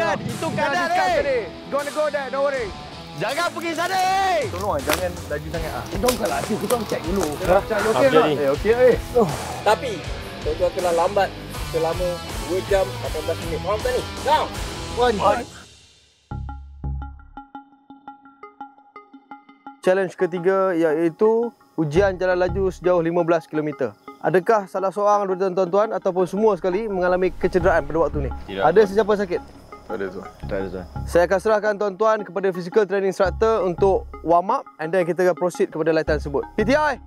Tuan, itu kanan Gonna go there, don't worry. Jangan pergi sana. Tolong jangan laju sangat ah. Kita kalau laju kita cek dulu. Okey tak? Okey. Tapi tuan-tuan kena lambat selama 2 jam 18 minit. Faham tak ni? Now. Challenge ketiga iaitu ujian jalan laju sejauh 15 km. Adakah salah seorang daripada tuan-tuan ataupun semua sekali mengalami kecederaan pada waktu ni? Tidak. Ada sesiapa sakit? Tak ada tuan. Tak ada tuan. Saya akan serahkan tuan-tuan kepada physical training instructor untuk warm up and then kita akan proceed kepada latihan tersebut. PTI!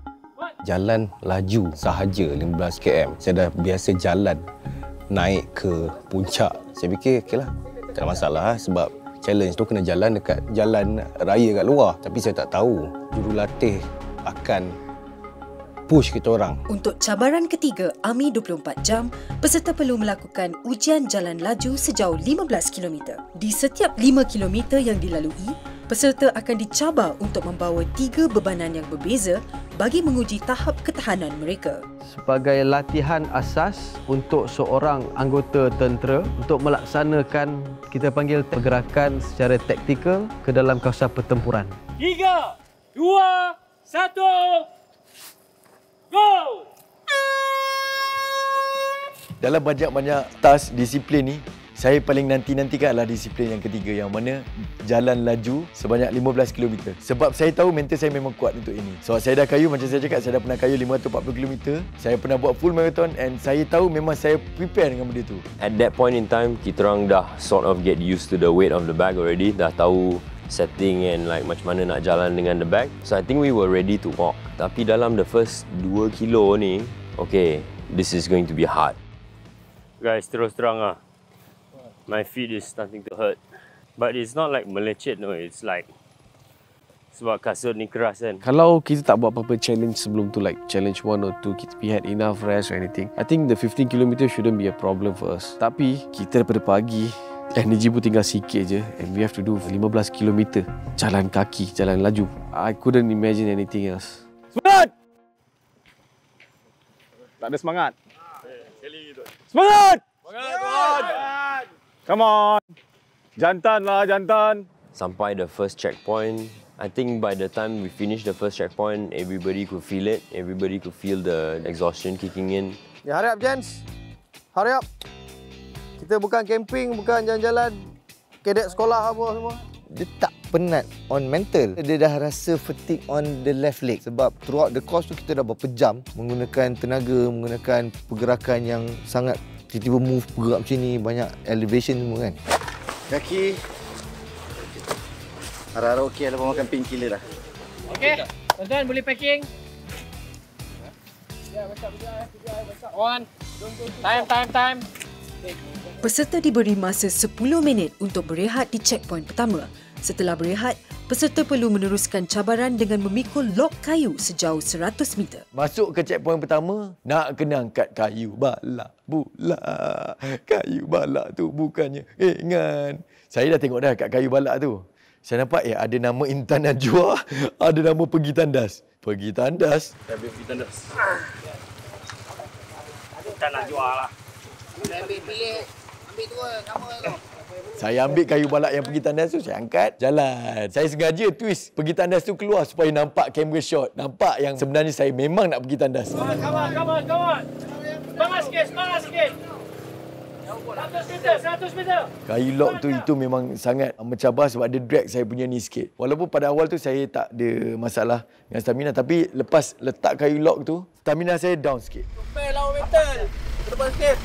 Jalan laju sahaja 15 km. Saya dah biasa jalan naik ke puncak. Saya fikir okeylah, tak ada masalah sebab challenge tu kena jalan dekat jalan raya kat luar. Tapi saya tak tahu jurulatih akan push kita orang. Untuk cabaran ketiga AMI 24 jam, peserta perlu melakukan ujian jalan laju sejauh 15 km. Di setiap 5 km yang dilalui, peserta akan dicabar untuk membawa 3 bebanan yang berbeza bagi menguji tahap ketahanan mereka. Sebagai latihan asas untuk seorang anggota tentera untuk melaksanakan kita panggil pergerakan secara taktikal ke dalam kawasan pertempuran. 3, 2, 1. Go! Dalam banyak-banyak task disiplin ni, saya paling nanti-nantikan adalah disiplin yang ketiga yang mana jalan laju sebanyak 15 km. Sebab saya tahu mental saya memang kuat untuk ini. So saya dah kayu, macam saya cakap, saya dah pernah kayu 540 km. Saya pernah buat full marathon and saya tahu memang saya prepare dengan benda tu. At that point in time, kita orang dah sort of get used to the weight of the bag already. Dah tahu setting and like macam mana nak jalan dengan the bag. So I think we were ready to walk. Tapi dalam the first 2 kilo ni, okay, this is going to be hard. Guys, terus terang lah. My feet is starting to hurt. But it's not like melecet, no. It's like sebab kasut ni keras kan. Kalau kita tak buat apa-apa challenge sebelum tu, like challenge 1 or 2, we had enough rest or anything, I think the 15 km shouldn't be a problem for us. Tapi kita daripada pagi, energy pun tinggal sikit je and we have to do 15 km jalan kaki, jalan laju. I couldn't imagine anything else. Semangat! Tak ada semangat. Semangat! Semangat! Come on. Jantan lah, jantan. Sampai the first checkpoint, I think by the time we finish the first checkpoint, everybody could feel it. Everybody could feel the exhaustion kicking in. Ya, hurry up, gents. Hurry up. Kita bukan camping, bukan jalan-jalan kadet sekolah apa semua. Dia tak penat on mental. Dia dah rasa fatigue on the left leg. Sebab throughout the course tu kita dah berapa jam menggunakan tenaga, menggunakan pergerakan yang sangat tiba-tiba move, bergerak macam ni, banyak elevation semua kan. Kaki. Harap-harap okey lepas makan painkiller dah. Okey, tuan-tuan boleh packing. On. Time. Peserta diberi masa 10 minit untuk berehat di checkpoint pertama. Setelah berehat, peserta perlu meneruskan cabaran dengan memikul log kayu sejauh 100 meter. Masuk ke checkpoint pertama, nak kena angkat kayu balak pula. Kayu balak tu bukannya ringan. Saya dah tengok dah kat kayu balak tu. Saya nampak ada nama Intan Najwa, ada nama Pergi Tandas. Pergi Tandas. Saya pergi tandas. Intan Najwa lah. Ambil tu sama tu. Saya ambil kayu balak yang Pergi Tandas tu, saya angkat, jalan. Saya sengaja twist Pergi Tandas tu keluar supaya nampak camera shot. Nampak yang sebenarnya saya memang nak pergi tandas. Come on. Semangat sikit. 100 meter. Kayu lock tu itu memang sangat mencabar sebab dia drag saya punya ni sikit. Walaupun pada awal tu saya tak ada masalah dengan stamina, tapi lepas letak kayu lock tu, stamina saya down sikit. Compare lawan mental. Ke depan sikit.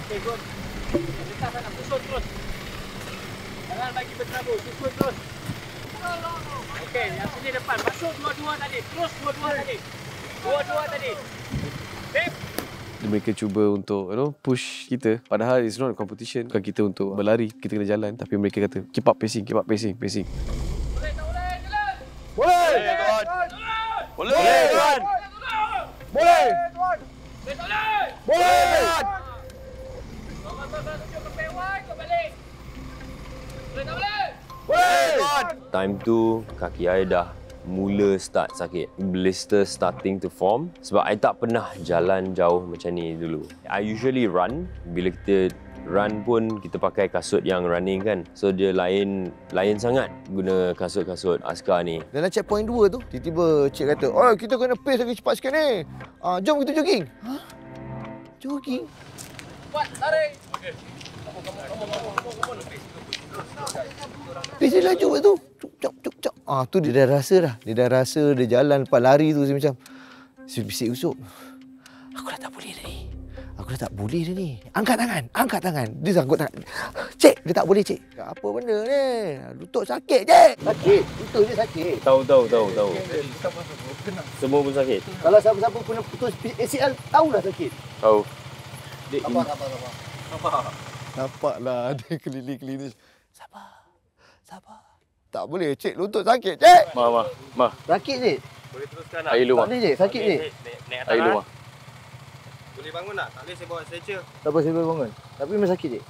Okay, good. Letak sana, susun terus. Jangan bagi berterabur, susun terus. Okey, yang sini depan. Masuk dua-dua tadi. Terus dua-dua tadi. Dua-dua tadi. Sip. Mereka cuba untuk push kita. Padahal it's not a competition. Bukan kita untuk berlari, kita kena jalan. Tapi mereka kata keep up pacing. Boleh tak boleh? Jalan. Boleh, tuan. Boleh, tuan. Boleh, tuan. Boleh tak boleh? Boleh, tuan. Tunjuk ke P1, kau balik. Boleh tak boleh? Boleh, tuan. Time tu, kaki saya dah mula start sakit. Blister starting to form. Sebab I tak pernah jalan jauh macam ni dulu. I usually run. Bila kita run pun kita pakai kasut yang running kan. So dia lain sangat guna kasut-kasut askar ni. Dalam checkpoint 2 tu, tiba-tiba cik kata, "Oh, kita kena pace lagi cepat sikit ni. Jom kita jogging." Hah? Jogging? Cepat, lari. Okey. Pace dia laju kat tu. Cuk, cuk, cuk. Tu dia dah rasa dah. Dia dah rasa dia jalan lepas lari tu macam bisik usuk. Aku dah tak boleh dah ni. Aku dah tak boleh dah ni. Angkat tangan. Dia sangkut tangan. Cik, dia tak boleh, cik. Apa benda ni? Lutut sakit, cik. Sakit. Lutut dia sakit. Tahu. Semua pun sakit. Kalau siapa-siapa pernah putus ACL, tahulah sakit. Tahu. Sabar. Nampaklah dia keliling-keliling. Sabar. Tak boleh, cik. Lutut sakit, cik. Ma. Sakit, cik. Boleh teruskan Air lu, Ma. Tak boleh, cik. Sakit, cik. Naik Air lu, Ma. Boleh bangun tak? Tak boleh saya bawa stretcher. Tak apa, saya boleh bangun. Tapi memang sakit, cik.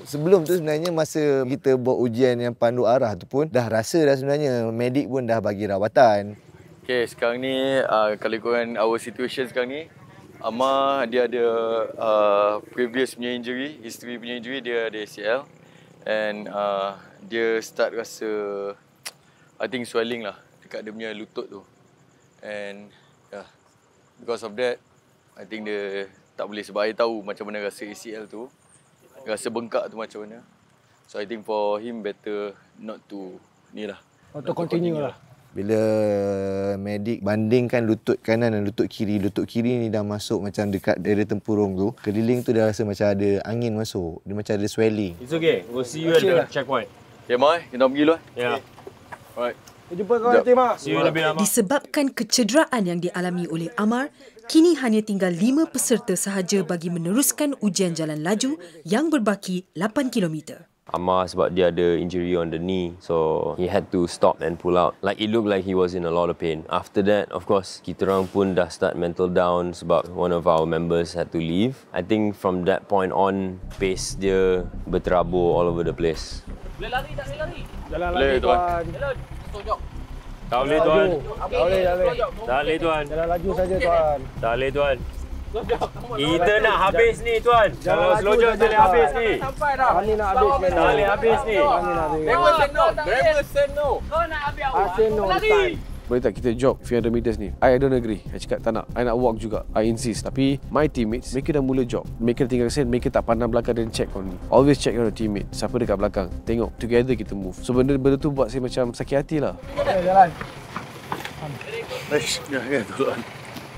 Sebelum tu sebenarnya masa kita buat ujian yang pandu arah tu pun dah rasa dah sebenarnya medik pun dah bagi rawatan. Okay, sekarang ni kalau ikutkan our situation sekarang ni, Amar dia ada previous punya injury, history punya injury, dia ada ACL. And dia start rasa, I think swelling lah dekat dia punya lutut tu. And yeah, because of that, I think dia tak boleh sebab I tahu macam mana rasa ACL tu. Rasa bengkak tu macam mana. So I think for him better not to ni lah. Untuk continue lah. Bila medik bandingkan lutut kanan dan lutut kiri ni dah masuk macam dekat daerah tempurung tu. Keliling tu dah rasa macam ada angin masuk. Dia macam ada swelling. It's okay. We'll see you at the checkpoint. Okay, Mai, kita pergi dulu. Yeah. Alright. Jumpa kau nanti, Mak. See you lebih lama. Disebabkan kecederaan yang dialami oleh Amar, kini hanya tinggal 5 peserta sahaja bagi meneruskan ujian jalan laju yang berbaki 8 km. Amar sebab dia ada injury on the knee, so he had to stop and pull out. Like it looked like he was in a lot of pain. After that, of course, kita orang pun dah start mental down sebab one of our members had to leave. I think from that point on, pace dia berterabur all over the place. Boleh lari tak? Boleh lari? Jalan lagi, tuan. Jalan. Tojok. Tak boleh, tuan. Tak boleh. Tak boleh, tuan. Jalan laju saja, tuan. Tak boleh, tuan. Kita nak habis ni, tuan. Kalau slow jog je boleh habis ni. Sampai dah. Kami nak habis. Tak boleh habis ni. Kami nak habis. Driver say no. Kau nak habis awal. I say no this Lari. time. Boleh tak kita jog few hundred meters ni? I don't agree. I cakap tak nak. I nak walk juga. I insist. Tapi my teammates, mereka dah mula jog. Mereka tinggal sen, mereka tak pandang belakang dan check on me. Always check on the teammate. Siapa dekat belakang. Tengok. Together kita move. So benda-benda tu buat saya macam sakit hati lah. Jalan. Ya, tuan.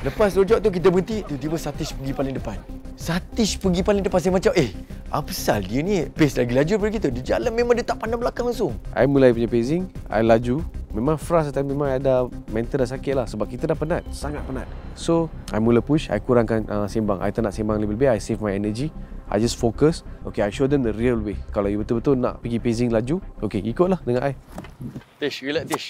Lepas rojok tu kita berhenti, tiba-tiba Satish pergi paling depan. Satish pergi paling depan, saya macam, apa pasal dia ni? Pace lagi laju daripada kita. Dia jalan memang dia tak pandang belakang langsung. I mulai punya pacing, I laju. Memang frust time memang ada mental dah sakit lah sebab kita dah penat, sangat penat. So, I mula push, I kurangkan sembang. I tak nak sembang lebih-lebih, I save my energy. I just focus. Okay, I show them the real way. Kalau you betul-betul nak pergi pacing laju, okay, ikutlah dengan I. Tish, relax Tish.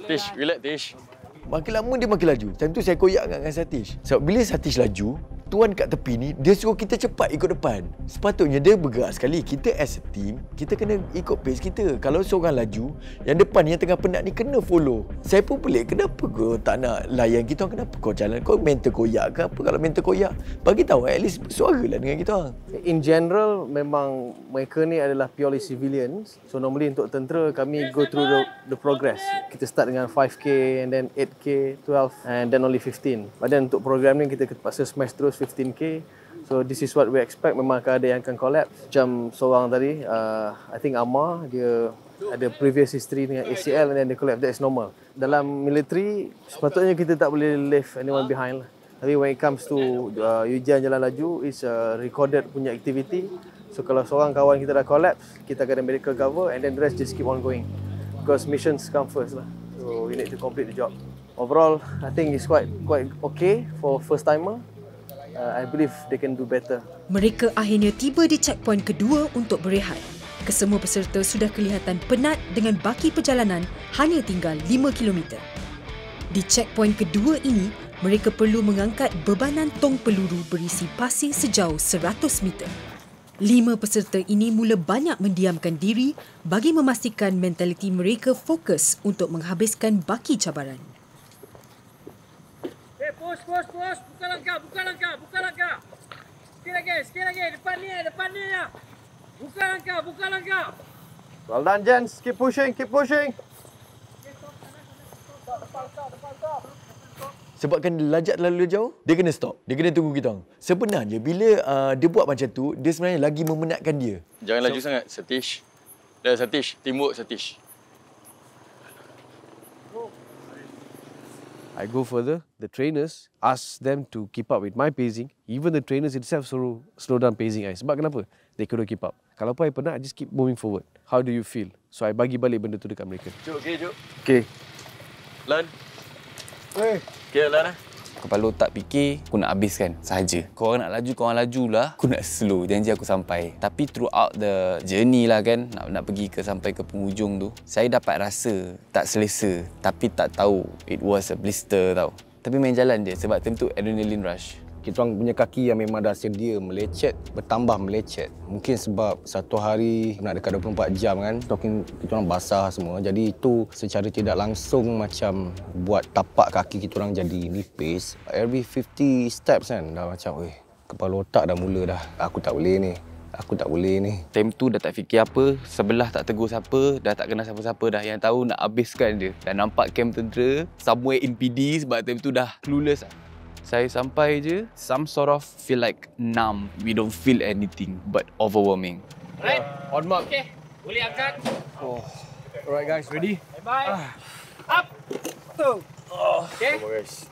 Tish, relax Tish. Makin lama dia makin laju. Time tu saya koyak dengan Satish. Sebab bila Satish laju, tuan kat tepi ni, dia suruh kita cepat ikut depan. Sepatutnya dia bergerak sekali. Kita as a team, kita kena ikut pace kita. Kalau seorang laju, yang depan yang tengah penat ni kena follow. Saya pun pelik, kenapa kau tak nak layan kita? Kenapa kau jalan? Kau mental koyak ke apa? Kalau mental koyak, bagi tahu at least suaralah dengan kita. In general, memang mereka ni adalah purely civilians. So normally untuk tentera, kami go through the progress. Kita start dengan 5K and then 8K, 12 and then only 15. But then untuk program ni kita terpaksa smash terus 15K. So this is what we expect. Memang akan ada yang akan collapse. Macam seorang tadi, I think Amar, dia ada previous history dengan ACL and then dia collapse. That is normal. Dalam military, sepatutnya kita tak boleh leave anyone behind lah. Tapi when it comes to ujian jalan laju, it's a recorded punya activity. So kalau seorang kawan kita dah collapse, kita akan ada medical cover and then the rest just keep on going. Because missions come first lah. So you need to complete the job. Overall, I think it's quite okay for first timer. I believe they can do better. Mereka akhirnya tiba di checkpoint kedua untuk berehat. Kesemua peserta sudah kelihatan penat dengan baki perjalanan hanya tinggal 5 km. Di checkpoint kedua ini, mereka perlu mengangkat bebanan tong peluru berisi pasir sejauh 100 meter. 5 peserta ini mula banyak mendiamkan diri bagi memastikan mentaliti mereka fokus untuk menghabiskan baki cabaran. Push. Buka langkah. Sikit lagi. Sikit lagi. Depan ni ya. Buka langkah. Well done, gents. Keep pushing. Sebabkan dia lajak terlalu jauh, dia kena stop. Dia kena tunggu kita orang. Sebenarnya, bila dia buat macam tu, dia sebenarnya lagi memenatkan dia. Jangan laju sangat, Satish. Dah, Satish. Teamwork, Satish. I go further. The trainers ask them to keep up with my pacing. Even the trainers itself suruh slow down pacing I. Sebab kenapa? They couldn't keep up. Kalau apa I penat, I just keep moving forward. How do you feel? So I bagi balik benda tu dekat mereka. Cuk. Okay. Lan. Okay, Lan. Kepala otak fikir, aku nak habiskan sahaja. Korang nak laju, korang lajulah. Aku nak slow, janji aku sampai. Tapi throughout the journey lah kan, nak pergi sampai ke penghujung tu, saya dapat rasa tak selesa. Tapi tak tahu, it was a blister tau. Tapi main jalan je sebab time tu adrenaline rush. Kita orang punya kaki yang memang dah sedia melecet, bertambah melecet. Mungkin sebab satu hari nak dekat 24 jam kan, kita orang basah semua. Jadi itu secara tidak langsung macam buat tapak kaki kita orang jadi nipis. Every 50 steps kan, dah macam, kepala otak dah mula dah. Aku tak boleh ni. Time tu dah tak fikir apa, sebelah tak tegur siapa, dah tak kenal siapa-siapa dah. Yang tahu nak habiskan je. Dan nampak camp tentera, somewhere in PD sebab time tu dah clueless lah. Saya sampai je, some sort of feel like numb. We don't feel anything but overwhelming. Alright. On mark. Okay. Boleh angkat. Alright guys, ready? Bye-bye. Up. Okay.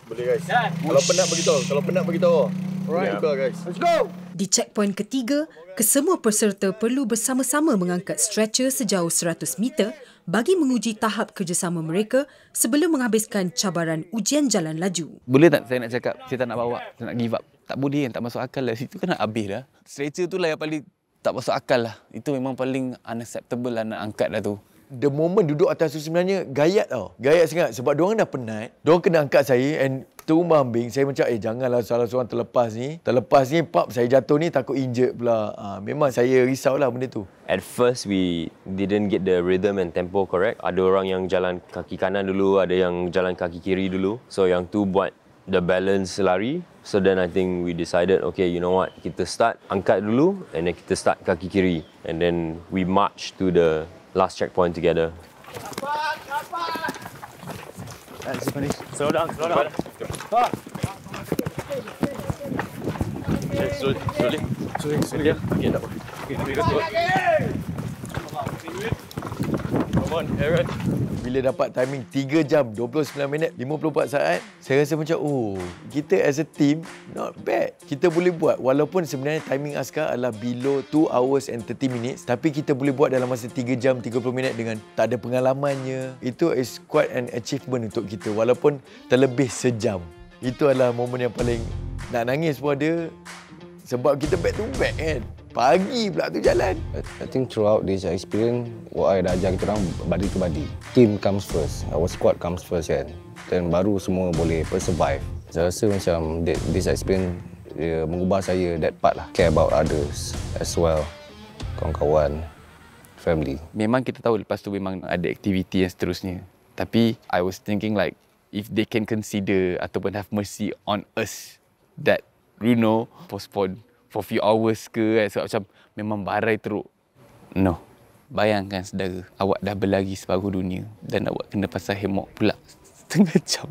Boleh guys. Kalau penat beritahu. Alright. Buka guys. Let's go! Di checkpoint ketiga, kesemua peserta perlu bersama-sama mengangkat stretcher sejauh 100 meter bagi menguji tahap kerjasama mereka sebelum menghabiskan cabaran ujian jalan laju. Boleh tak saya nak cakap, saya tak nak bawa, saya nak give up. Tak boleh, tak masuk akal lah. Situ kan nak habis dah. Stretcher tu lah yang paling tak masuk akal lah. Itu memang paling unacceptable lah nak angkat dah tu. The moment duduk atas tu sebenarnya gayat tau. Gayat sangat sebab diorang dah penat. Diorang kena angkat saya and terumbang ambing. Saya macam janganlah salah seorang terlepas ni, pap saya jatuh ni takut injured pula. Memang saya risaulah benda tu. At first, we didn't get the rhythm and tempo correct. Ada orang yang jalan kaki kanan dulu, ada yang jalan kaki kiri dulu. So yang tu buat the balance lari. So then I think we decided, okay, you know what, kita start angkat dulu and then kita start kaki kiri. And then we march to the last checkpoint together. Slow down. Slowly. Okay, tak apa. Come on, Aaron. Bila dapat timing 3 jam, 29 minit, 54 saat, saya rasa macam, kita as a team, not bad. Kita boleh buat, walaupun sebenarnya timing askar adalah below 2 hours and 30 minutes, tapi kita boleh buat dalam masa 3 jam, 30 minit dengan tak ada pengalamannya. Itu is quite an achievement untuk kita, walaupun terlebih sejam. Itu adalah momen yang paling nak nangis pun ada, sebab kita back to back kan. Pagi pula tu jalan. I think throughout this experience, what I dah ajar kita orang body to body. Team comes first, our squad comes first kan. Dan baru semua boleh survive. Saya rasa macam this experience mengubah saya that part lah. Care about others as well. Kawan-kawan, family. Memang kita tahu lepas tu memang ada aktiviti yang seterusnya. Tapi I was thinking like, if they can consider ataupun have mercy on us that, postpone for few hours ke kan, sebab macam memang barai teruk. No. Bayangkan saudara, awak dah berlari separuh dunia dan awak kena pasang hemok pula setengah jam.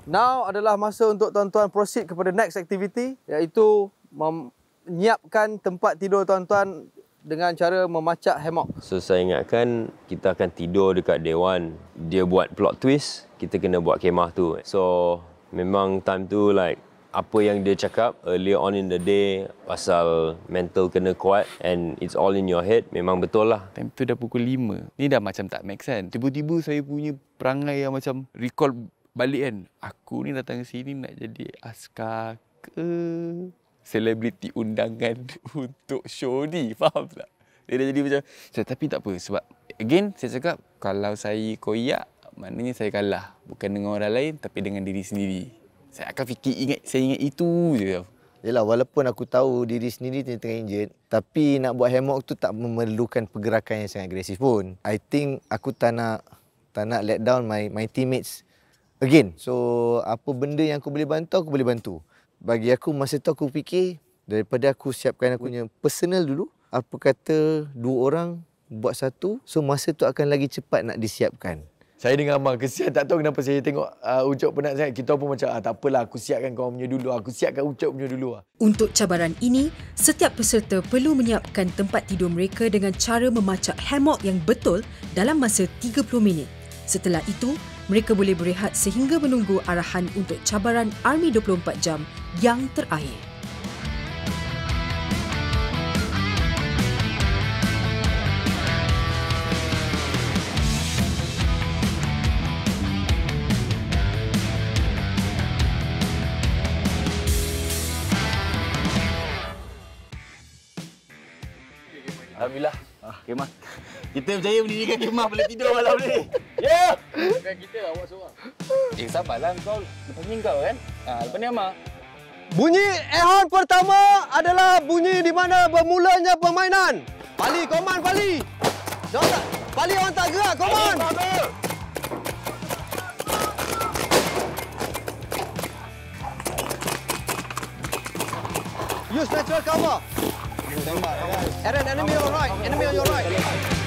Now adalah masa untuk tuan-tuan proceed kepada next activity, iaitu menyiapkan tempat tidur tuan-tuan dengan cara memacak hemok. So saya ingatkan kita akan tidur dekat Dewan. Dia buat plot twist, kita kena buat kemah tu. So memang time tu like apa yang dia cakap earlier on in the day pasal mental kena kuat and it's all in your head, memang betul lah. Time tu dah pukul 5. Ni dah macam tak make sense. Tiba-tiba saya punya perangai yang macam recall balik kan. Aku ni datang ke sini nak jadi askar ke selebriti undangan untuk show ni. Faham tak? Dia dah jadi macam, tapi tak apa. Sebab again saya cakap, kalau saya koyak, maknanya saya kalah. Bukan dengan orang lain tapi dengan diri sendiri. Saya akan saya ingat itu je. Yelah, walaupun aku tahu diri sendiri tengah injured, tapi nak buat hemok tu tak memerlukan pergerakan yang sangat agresif pun. I think aku tak nak let down my teammates again. So, apa benda yang aku boleh bantu, aku boleh bantu. Bagi aku, masa tu aku fikir, Daripada aku siapkan aku punya personal dulu, apa kata 2 orang buat satu, so masa tu akan lagi cepat nak disiapkan. Saya dengan Amar kesian, tak tahu kenapa saya tengok Ucok penat sangat. Kita pun macam tak apalah, aku siapkan kau punya dulu, aku siapkan Ucok punya dulu. Untuk cabaran ini, setiap peserta perlu menyiapkan tempat tidur mereka dengan cara memacak hammock yang betul dalam masa 30 minit. Setelah itu, mereka boleh berehat sehingga menunggu arahan untuk cabaran Army 24 Jam yang terakhir. Alhamdulillah. Kemah. Kita berjaya mendirikan kemah boleh tidur malam ni. Ya! Bukan kita, awak seorang. Sabarlah kau. Lepas ni kau kan? Lepas ni Amar. Bunyi ehon pertama adalah bunyi di mana bermulanya permainan. Pali, koman Pali. Pali orang tak gerak, koman. Use natural cover. Aaron, enemy on your right. Enemy on your right.